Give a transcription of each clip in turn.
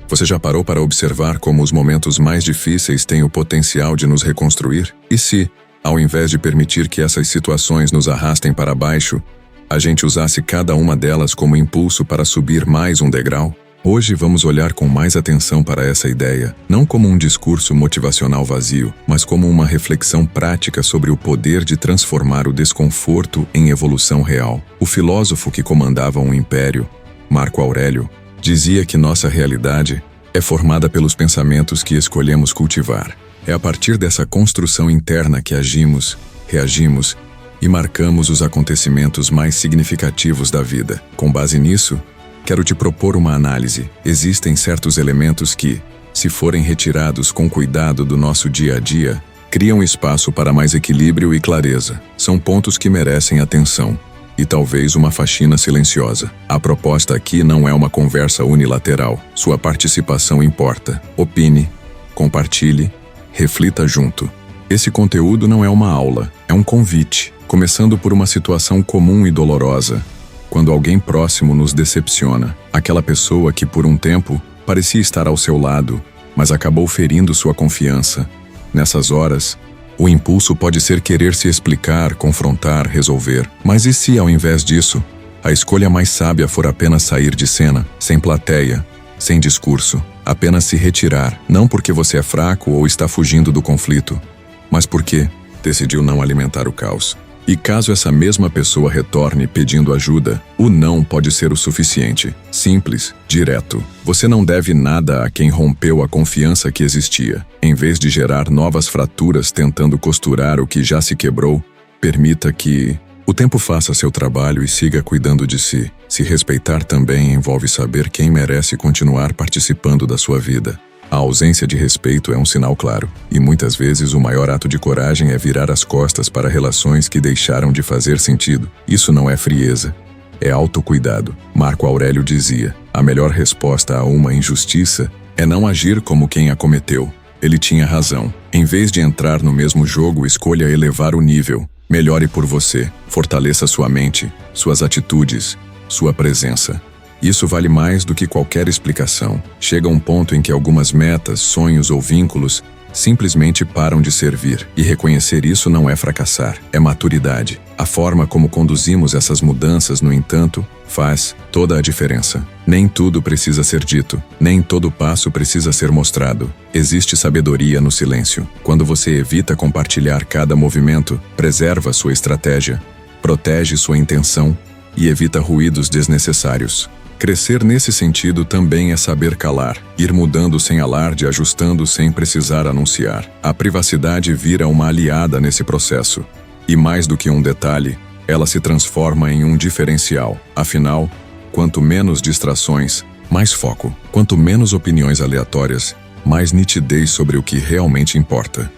Você já parou para observar como os momentos mais difíceis têm o potencial de nos reconstruir? E se, ao invés de permitir que essas situações nos arrastem para baixo, a gente usasse cada uma delas como impulso para subir mais um degrau? Hoje vamos olhar com mais atenção para essa ideia, não como um discurso motivacional vazio, mas como uma reflexão prática sobre o poder de transformar o desconforto em evolução real. O filósofo que comandava um império, Marco Aurélio, dizia que nossa realidade é formada pelos pensamentos que escolhemos cultivar. É a partir dessa construção interna que agimos, reagimos e marcamos os acontecimentos mais significativos da vida. Com base nisso, quero te propor uma análise. Existem certos elementos que, se forem retirados com cuidado do nosso dia a dia, criam espaço para mais equilíbrio e clareza. São pontos que merecem atenção e talvez uma faxina silenciosa. A proposta aqui não é uma conversa unilateral. Sua participação importa. Opine, compartilhe, reflita junto. Esse conteúdo não é uma aula, é um convite, começando por uma situação comum e dolorosa. Quando alguém próximo nos decepciona, aquela pessoa que por um tempo parecia estar ao seu lado, mas acabou ferindo sua confiança. Nessas horas, o impulso pode ser querer se explicar, confrontar, resolver. Mas e se, ao invés disso, a escolha mais sábia for apenas sair de cena, sem plateia, sem discurso, apenas se retirar, não porque você é fraco ou está fugindo do conflito, mas porque decidiu não alimentar o caos? E caso essa mesma pessoa retorne pedindo ajuda, o não pode ser o suficiente. Simples, direto. Você não deve nada a quem rompeu a confiança que existia. Em vez de gerar novas fraturas tentando costurar o que já se quebrou, permita que o tempo faça seu trabalho e siga cuidando de si. Se respeitar também envolve saber quem merece continuar participando da sua vida. A ausência de respeito é um sinal claro, e muitas vezes o maior ato de coragem é virar as costas para relações que deixaram de fazer sentido. Isso não é frieza, é autocuidado. Marco Aurélio dizia: a melhor resposta a uma injustiça é não agir como quem a cometeu. Ele tinha razão. Em vez de entrar no mesmo jogo, escolha elevar o nível. Melhore por você, fortaleça sua mente, suas atitudes, sua presença. Isso vale mais do que qualquer explicação. Chega um ponto em que algumas metas, sonhos ou vínculos simplesmente param de servir. E reconhecer isso não é fracassar, é maturidade. A forma como conduzimos essas mudanças, no entanto, faz toda a diferença. Nem tudo precisa ser dito, nem todo passo precisa ser mostrado. Existe sabedoria no silêncio. Quando você evita compartilhar cada movimento, preserva sua estratégia, protege sua intenção e evita ruídos desnecessários. Crescer nesse sentido também é saber calar, ir mudando sem alarde, ajustando sem precisar anunciar. A privacidade vira uma aliada nesse processo. E mais do que um detalhe, ela se transforma em um diferencial. Afinal, quanto menos distrações, mais foco. Quanto menos opiniões aleatórias, mais nitidez sobre o que realmente importa.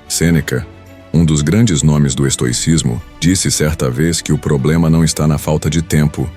Sêneca, um dos grandes nomes do estoicismo, disse certa vez que o problema não está na falta de tempo,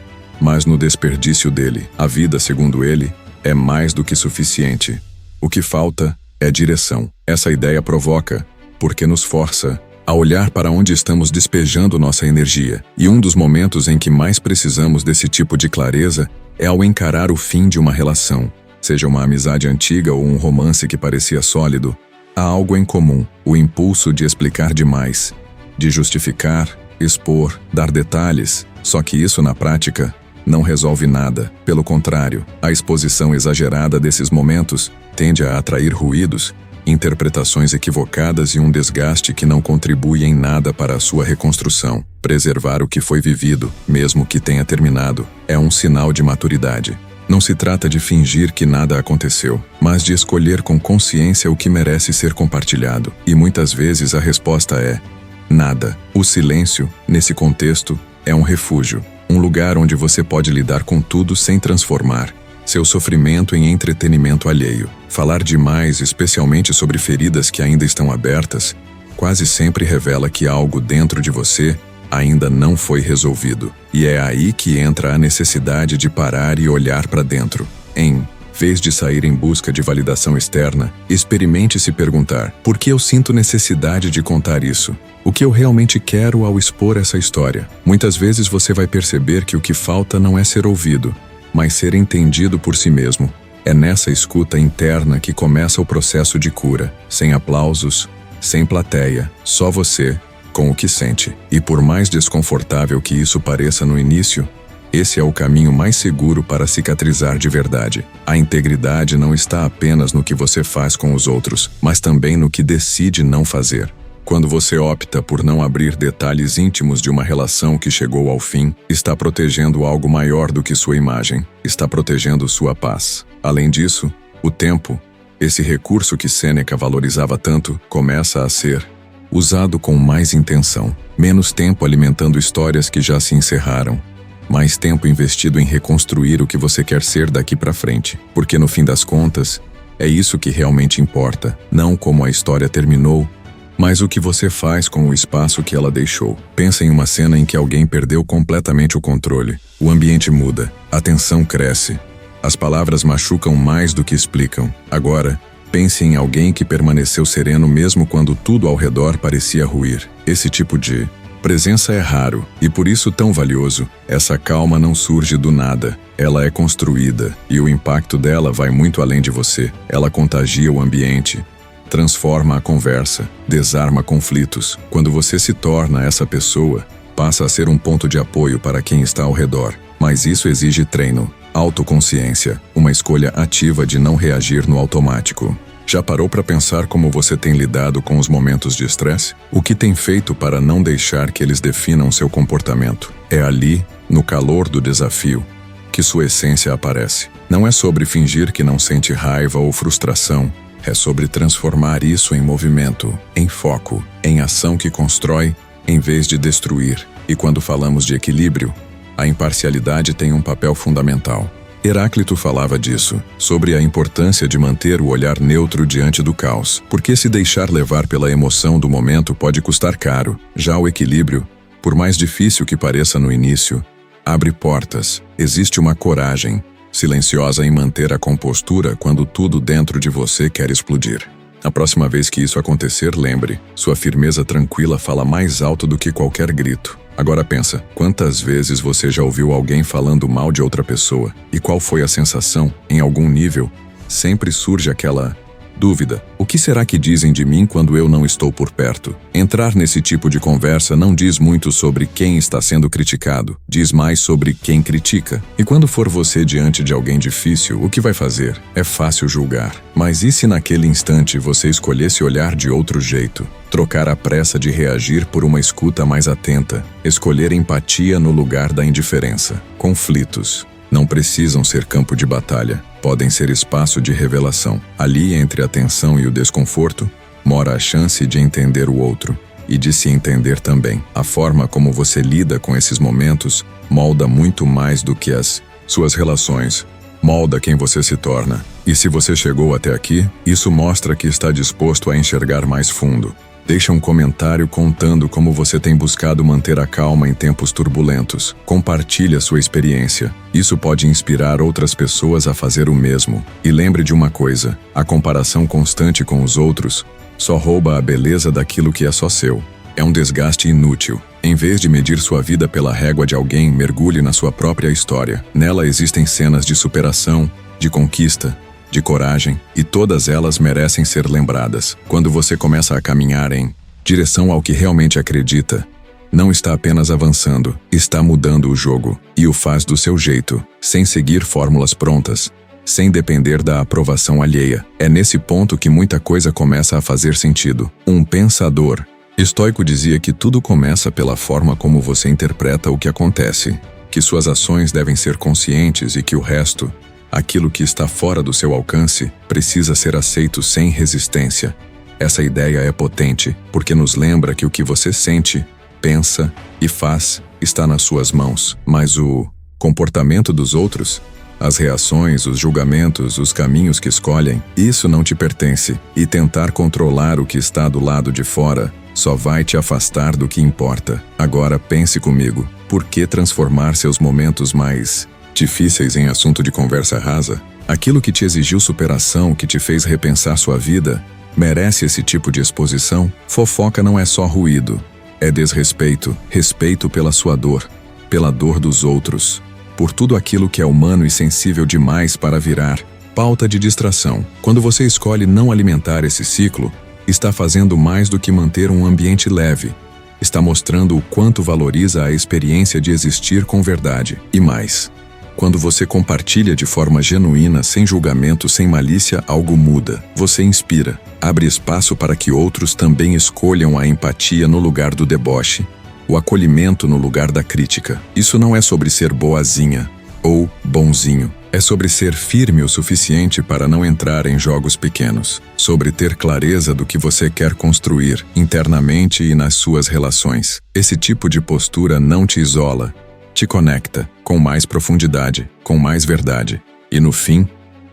mas no desperdício dele. A vida, segundo ele, é mais do que suficiente. O que falta é direção. Essa ideia provoca, porque nos força, a olhar para onde estamos despejando nossa energia. E um dos momentos em que mais precisamos desse tipo de clareza é ao encarar o fim de uma relação. Seja uma amizade antiga ou um romance que parecia sólido, há algo em comum: o impulso de explicar demais, de justificar, expor, dar detalhes. Só que isso, na prática, não resolve nada. Pelo contrário, a exposição exagerada desses momentos tende a atrair ruídos, interpretações equivocadas e um desgaste que não contribui em nada para a sua reconstrução. Preservar o que foi vivido, mesmo que tenha terminado, é um sinal de maturidade. Não se trata de fingir que nada aconteceu, mas de escolher com consciência o que merece ser compartilhado. E muitas vezes a resposta é nada. O silêncio, nesse contexto, é um refúgio. Um lugar onde você pode lidar com tudo sem transformar seu sofrimento em entretenimento alheio. Falar demais, especialmente sobre feridas que ainda estão abertas, quase sempre revela que algo dentro de você ainda não foi resolvido. E é aí que entra a necessidade de parar e olhar para dentro. Em vez de sair em busca de validação externa, experimente se perguntar: por que eu sinto necessidade de contar isso? O que eu realmente quero ao expor essa história? Muitas vezes você vai perceber que o que falta não é ser ouvido, mas ser entendido por si mesmo. É nessa escuta interna que começa o processo de cura, sem aplausos, sem plateia, só você, com o que sente. E por mais desconfortável que isso pareça no início, esse é o caminho mais seguro para cicatrizar de verdade. A integridade não está apenas no que você faz com os outros, mas também no que decide não fazer. Quando você opta por não abrir detalhes íntimos de uma relação que chegou ao fim, está protegendo algo maior do que sua imagem, está protegendo sua paz. Além disso, o tempo, esse recurso que Sêneca valorizava tanto, começa a ser usado com mais intenção. Menos tempo alimentando histórias que já se encerraram, mais tempo investido em reconstruir o que você quer ser daqui para frente. Porque no fim das contas, é isso que realmente importa, não como a história terminou, mas o que você faz com o espaço que ela deixou. Pensa em uma cena em que alguém perdeu completamente o controle. O ambiente muda, a tensão cresce, as palavras machucam mais do que explicam. Agora, pense em alguém que permaneceu sereno mesmo quando tudo ao redor parecia ruir. Esse tipo de presença é raro e por isso tão valioso. Essa calma não surge do nada, ela é construída e o impacto dela vai muito além de você. Ela contagia o ambiente, transforma a conversa, desarma conflitos. Quando você se torna essa pessoa, passa a ser um ponto de apoio para quem está ao redor. Mas isso exige treino, autoconsciência, uma escolha ativa de não reagir no automático. Já parou para pensar como você tem lidado com os momentos de estresse? O que tem feito para não deixar que eles definam seu comportamento? É ali, no calor do desafio, que sua essência aparece. Não é sobre fingir que não sente raiva ou frustração, é sobre transformar isso em movimento, em foco, em ação que constrói, em vez de destruir. E quando falamos de equilíbrio, a imparcialidade tem um papel fundamental. Heráclito falava disso, sobre a importância de manter o olhar neutro diante do caos, porque se deixar levar pela emoção do momento pode custar caro. Já o equilíbrio, por mais difícil que pareça no início, abre portas. Existe uma coragem silenciosa em manter a compostura quando tudo dentro de você quer explodir. A próxima vez que isso acontecer, lembre, sua firmeza tranquila fala mais alto do que qualquer grito. Agora pensa, quantas vezes você já ouviu alguém falando mal de outra pessoa? E qual foi a sensação? Em algum nível, sempre surge aquela dúvida. O que será que dizem de mim quando eu não estou por perto? Entrar nesse tipo de conversa não diz muito sobre quem está sendo criticado, diz mais sobre quem critica. E quando for você diante de alguém difícil, o que vai fazer? É fácil julgar. Mas e se naquele instante você escolhesse olhar de outro jeito? Trocar a pressa de reagir por uma escuta mais atenta, escolher empatia no lugar da indiferença. Conflitos não precisam ser campo de batalha, podem ser espaço de revelação. Ali, entre a tensão e o desconforto, mora a chance de entender o outro e de se entender também. A forma como você lida com esses momentos molda muito mais do que as suas relações, molda quem você se torna. E se você chegou até aqui, isso mostra que está disposto a enxergar mais fundo. Deixa um comentário contando como você tem buscado manter a calma em tempos turbulentos. Compartilhe a sua experiência. Isso pode inspirar outras pessoas a fazer o mesmo. E lembre de uma coisa, a comparação constante com os outros só rouba a beleza daquilo que é só seu. É um desgaste inútil. Em vez de medir sua vida pela régua de alguém, mergulhe na sua própria história. Nela existem cenas de superação, de conquista, de coragem, e todas elas merecem ser lembradas. Quando você começa a caminhar em direção ao que realmente acredita, não está apenas avançando, está mudando o jogo, e o faz do seu jeito, sem seguir fórmulas prontas, sem depender da aprovação alheia. É nesse ponto que muita coisa começa a fazer sentido. Um pensador estoico dizia que tudo começa pela forma como você interpreta o que acontece, que suas ações devem ser conscientes e que o resto, aquilo que está fora do seu alcance, precisa ser aceito sem resistência. Essa ideia é potente, porque nos lembra que o que você sente, pensa e faz está nas suas mãos. Mas o comportamento dos outros, as reações, os julgamentos, os caminhos que escolhem, isso não te pertence. E tentar controlar o que está do lado de fora só vai te afastar do que importa. Agora pense comigo, por que transformar seus momentos mais difíceis em assunto de conversa rasa? Aquilo que te exigiu superação, que te fez repensar sua vida, merece esse tipo de exposição? Fofoca não é só ruído, é desrespeito, respeito pela sua dor, pela dor dos outros, por tudo aquilo que é humano e sensível demais para virar Pauta de distração. Quando você escolhe não alimentar esse ciclo, está fazendo mais do que manter um ambiente leve. Está mostrando o quanto valoriza a experiência de existir com verdade. E mais, quando você compartilha de forma genuína, sem julgamento, sem malícia, algo muda. Você inspira, abre espaço para que outros também escolham a empatia no lugar do deboche, o acolhimento no lugar da crítica. Isso não é sobre ser boazinha ou bonzinho. É sobre ser firme o suficiente para não entrar em jogos pequenos. Sobre ter clareza do que você quer construir, internamente e nas suas relações. Esse tipo de postura não te isola, te conecta, com mais profundidade, com mais verdade. E no fim,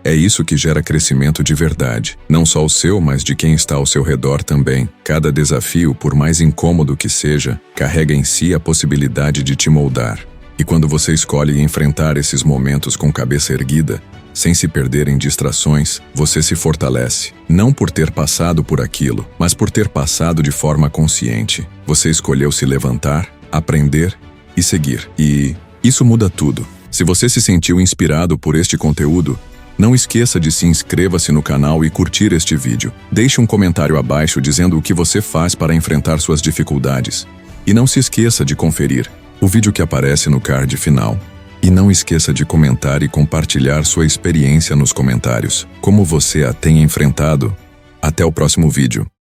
é isso que gera crescimento de verdade. Não só o seu, mas de quem está ao seu redor também. Cada desafio, por mais incômodo que seja, carrega em si a possibilidade de te moldar. E quando você escolhe enfrentar esses momentos com cabeça erguida, sem se perder em distrações, você se fortalece. Não por ter passado por aquilo, mas por ter passado de forma consciente. Você escolheu se levantar, aprender e seguir. E isso muda tudo. Se você se sentiu inspirado por este conteúdo, não esqueça de se inscreva-se no canal e curtir este vídeo. Deixe um comentário abaixo dizendo o que você faz para enfrentar suas dificuldades. E não se esqueça de conferir o vídeo que aparece no card final. E não esqueça de comentar e compartilhar sua experiência nos comentários. Como você a tem enfrentado? Até o próximo vídeo.